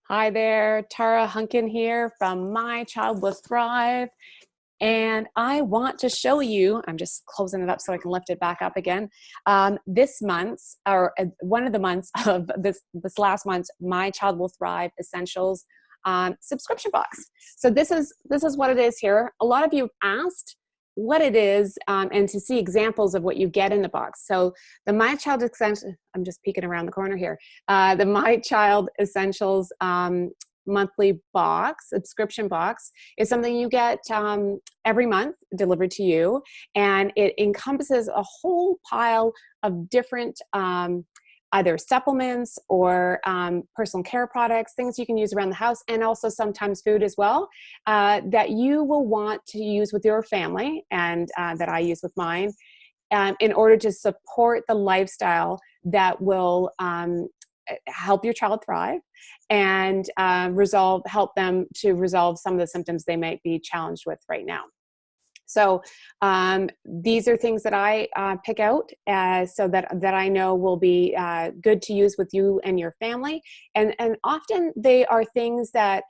Hi there, Tara Hunkin here from My Child Will Thrive. And I want to show you, I'm just closing it up so I can lift it back up again. This month's, or one of the months of this last month's My Child Will Thrive Essentials subscription box. So this is what it is here. A lot of you asked what it is and to see examples of what you get in the box. So the My Child Essentials, I'm just peeking around the corner here. The My Child Essentials monthly box, subscription box, is something you get every month delivered to you. And it encompasses a whole pile of different either supplements or personal care products, things you can use around the house, and also sometimes food as well, that you will want to use with your family and that I use with mine in order to support the lifestyle that will help your child thrive and help them to resolve some of the symptoms they might be challenged with right now. So these are things that I pick out so that I know will be good to use with you and your family. And often they are things that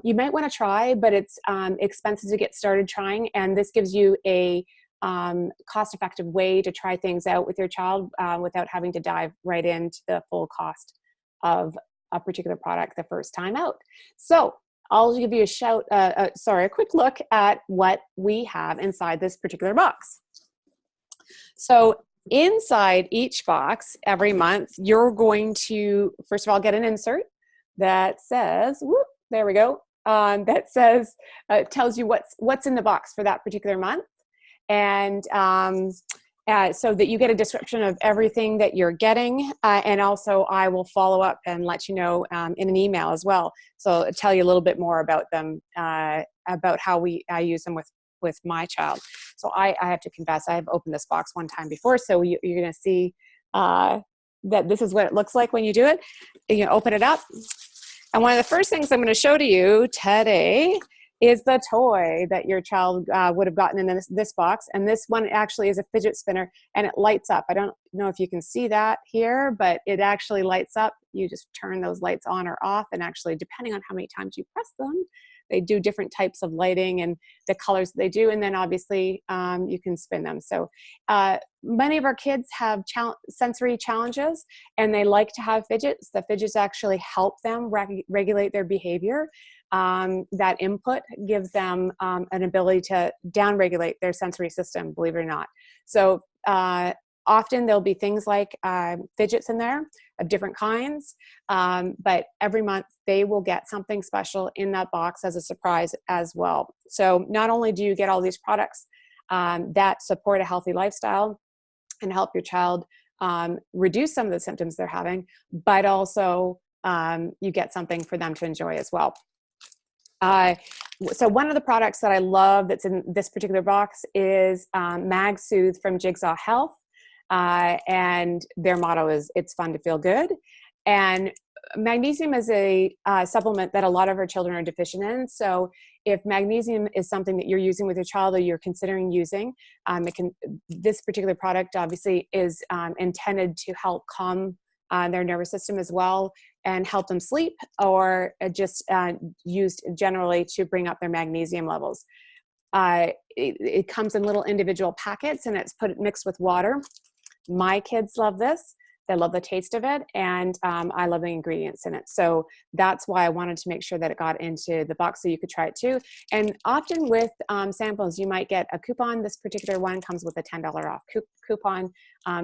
you might want to try, but it's expensive to get started trying. And this gives you a cost-effective way to try things out with your child without having to dive right into the full cost of a particular product the first time out. So I'll give you a quick look at what we have inside this particular box. So inside each box every month, you're going to, first of all, get an insert that says, whoop, there we go, that says, tells you what's in the box for that particular month. And so that you get a description of everything that you're getting. And also I will follow up and let you know in an email as well. So I'll tell you a little bit more about them, about how I use them with my child. So I have to confess, I have opened this box one time before. So you're going to see that this is what it looks like when you do it. You open it up. And one of the first things I'm going to show to you today is the toy that your child would have gotten in this box. And this one actually is a fidget spinner, and it lights up. I don't know if you can see that here, but it actually lights up. You just turn those lights on or off, and actually, depending on how many times you press them, they do different types of lighting and the colors they do. And then obviously you can spin them. So many of our kids have sensory challenges, and they like to have fidgets. The fidgets actually help them regulate their behavior. That input gives them an ability to downregulate their sensory system, believe it or not. So often there'll be things like fidgets in there of different kinds, but every month they will get something special in that box as a surprise as well. So not only do you get all these products that support a healthy lifestyle and help your child reduce some of the symptoms they're having, but also you get something for them to enjoy as well. So one of the products that I love that's in this particular box is Mag Soothe from Jigsaw Health. And their motto is, it's fun to feel good. And magnesium is a supplement that a lot of our children are deficient in. So if magnesium is something that you're using with your child or you're considering using, this particular product obviously is intended to help calm their nervous system as well and help them sleep, or just used generally to bring up their magnesium levels. It comes in little individual packets, and it's mixed with water. My kids love this. They love the taste of it, and I love the ingredients in it. So that's why I wanted to make sure that it got into the box so you could try it too. And often with samples, you might get a coupon. This particular one comes with a $10 off coupon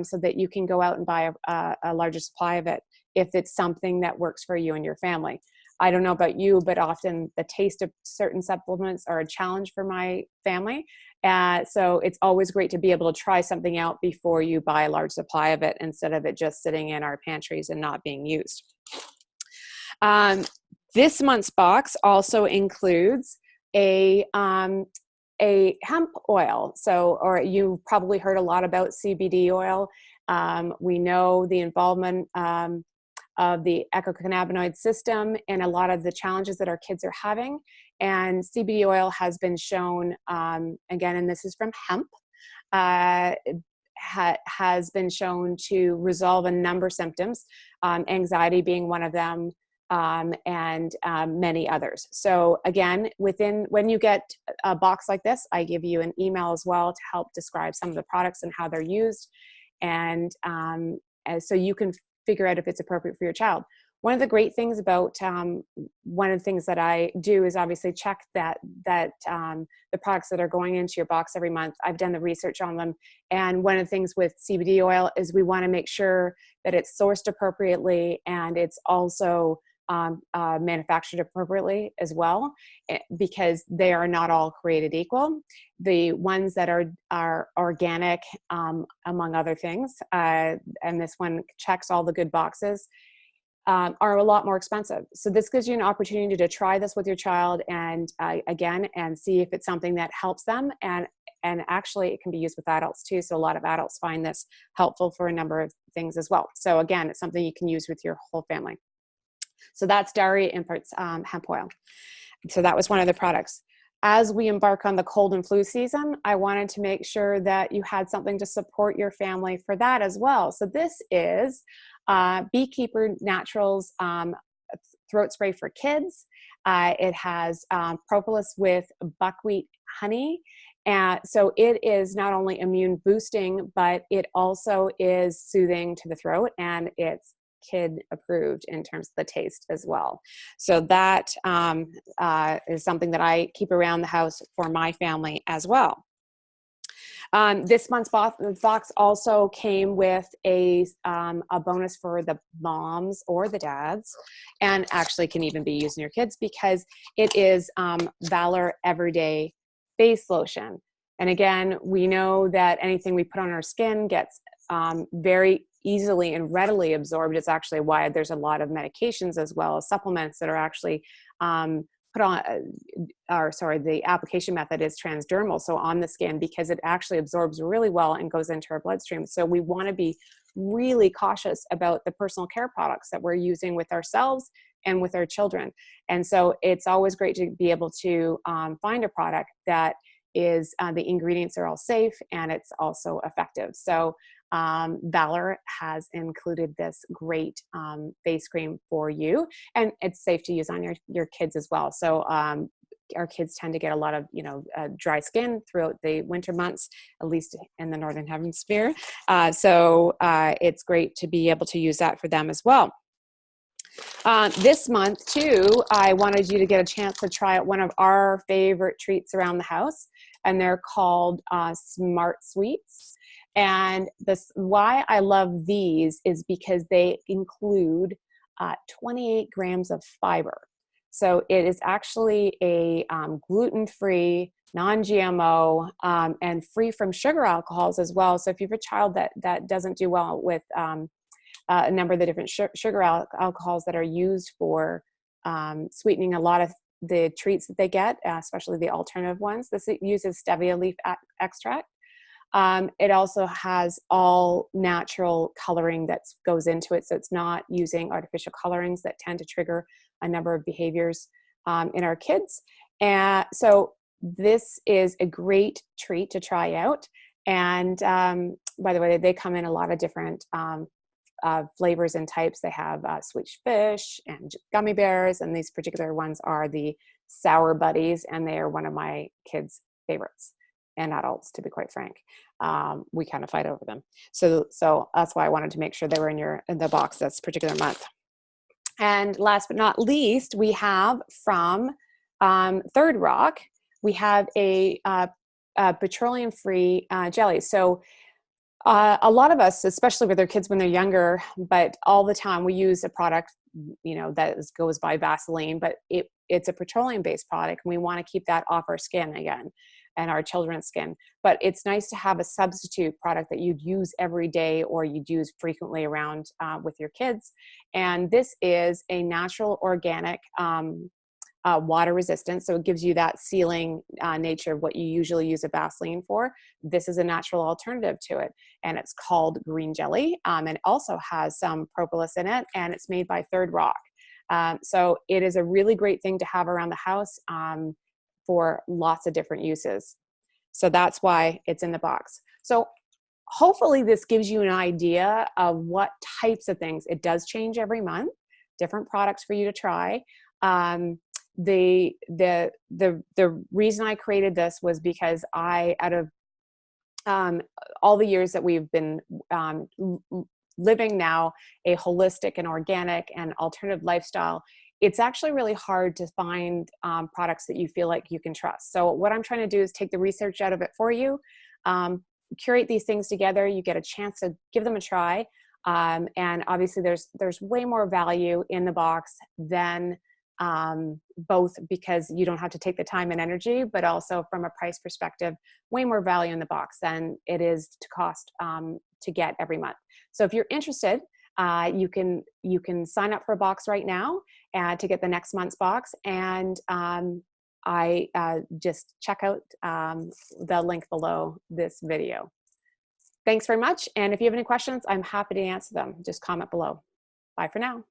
so that you can go out and buy a larger supply of it if it's something that works for you and your family. I don't know about you, but often the taste of certain supplements are a challenge for my family. So it's always great to be able to try something out before you buy a large supply of it, instead of it just sitting in our pantries and not being used. This month's box also includes a hemp oil. Or you've probably heard a lot about CBD oil. We know the involvement of the ecocannabinoid system and a lot of the challenges that our kids are having. And CBD oil has been shown, again, and this is from hemp, has been shown to resolve a number of symptoms, anxiety being one of them, and many others. So again, when you get a box like this, I give you an email as well to help describe some of the products and how they're used, and so you can figure out if it's appropriate for your child. One of the great things about one of the things that I do is obviously check that the products that are going into your box every month, I've done the research on them. And one of the things with CBD oil is we want to make sure that it's sourced appropriately, and it's also manufactured appropriately as well, because they are not all created equal. The ones that are organic, among other things, and this one checks all the good boxes, are a lot more expensive. So this gives you an opportunity to try this with your child, and again, and see if it's something that helps them. And actually it can be used with adults too. So a lot of adults find this helpful for a number of things as well. So again, it's something you can use with your whole family. So that's Dairy Imports hemp oil. So that was one of the products. As we embark on the cold and flu season, I wanted to make sure that you had something to support your family for that as well. So this is Beekeeper Naturals throat spray for kids. It has propolis with buckwheat honey. So it is not only immune boosting, but it also is soothing to the throat, and it's kid approved in terms of the taste as well. So that is something that I keep around the house for my family as well. This month's box also came with a bonus for the moms or the dads, and actually can even be used in your kids, because it is Valor Everyday Face Lotion. And again, we know that anything we put on our skin gets very easily and readily absorbed. It's actually why there's a lot of medications as well as supplements that are actually put on, the application method is transdermal, so on the skin, because it actually absorbs really well and goes into our bloodstream. So we want to be really cautious about the personal care products that we're using with ourselves and with our children. And so it's always great to be able to find a product that is the ingredients are all safe and it's also effective. So Valor has included this great face cream for you, and it's safe to use on your kids as well. So our kids tend to get a lot of dry skin throughout the winter months, at least in the Northern Hemisphere. So it's great to be able to use that for them as well. This month too, I wanted you to get a chance to try out one of our favorite treats around the house, and they're called Smart Sweets. And why I love these is because they include 28 grams of fiber. So it is actually a gluten-free, non-GMO, and free from sugar alcohols as well. So if you have a child that doesn't do well with a number of the different sugar alcohols that are used for sweetening a lot of the treats that they get, especially the alternative ones, this uses stevia leaf extract. It also has all natural coloring that goes into it. So it's not using artificial colorings that tend to trigger a number of behaviors in our kids. And so this is a great treat to try out. And by the way, they come in a lot of different flavors and types. They have sweet fish and gummy bears, and these particular ones are the Sour Buddies, and they are one of my kids' favorites, and adults, to be quite frank. We kind of fight over them. So that's why I wanted to make sure they were in the box this particular month. And last but not least, we have from Third Rock, we have a petroleum-free jelly. So a lot of us, especially with their kids when they're younger, but all the time we use a product, that goes by Vaseline, but it's a petroleum-based product, and we want to keep that off our skin again and our children's skin. But it's nice to have a substitute product that you'd use every day or you'd use frequently around with your kids. And this is a natural organic water resistant. So it gives you that sealing nature of what you usually use a Vaseline for. This is a natural alternative to it. And it's called Green Jelly. And it also has some propolis in it, and it's made by Third Rock. So it is a really great thing to have around the house for lots of different uses. So that's why it's in the box. So hopefully this gives you an idea of what types of things. It does change every month. different products for you to try. The reason I created this was because out of all the years that we've been living now a holistic and organic and alternative lifestyle, it's actually really hard to find products that you feel like you can trust. So what I'm trying to do is take the research out of it for you, curate these things together. You get a chance to give them a try. And obviously there's way more value in the box than both because you don't have to take the time and energy, but also from a price perspective, way more value in the box than it is to cost to get every month. So if you're interested, you can sign up for a box right now to get the next month's box. And I just check out the link below this video. Thanks very much. And if you have any questions, I'm happy to answer them. Just comment below. Bye for now.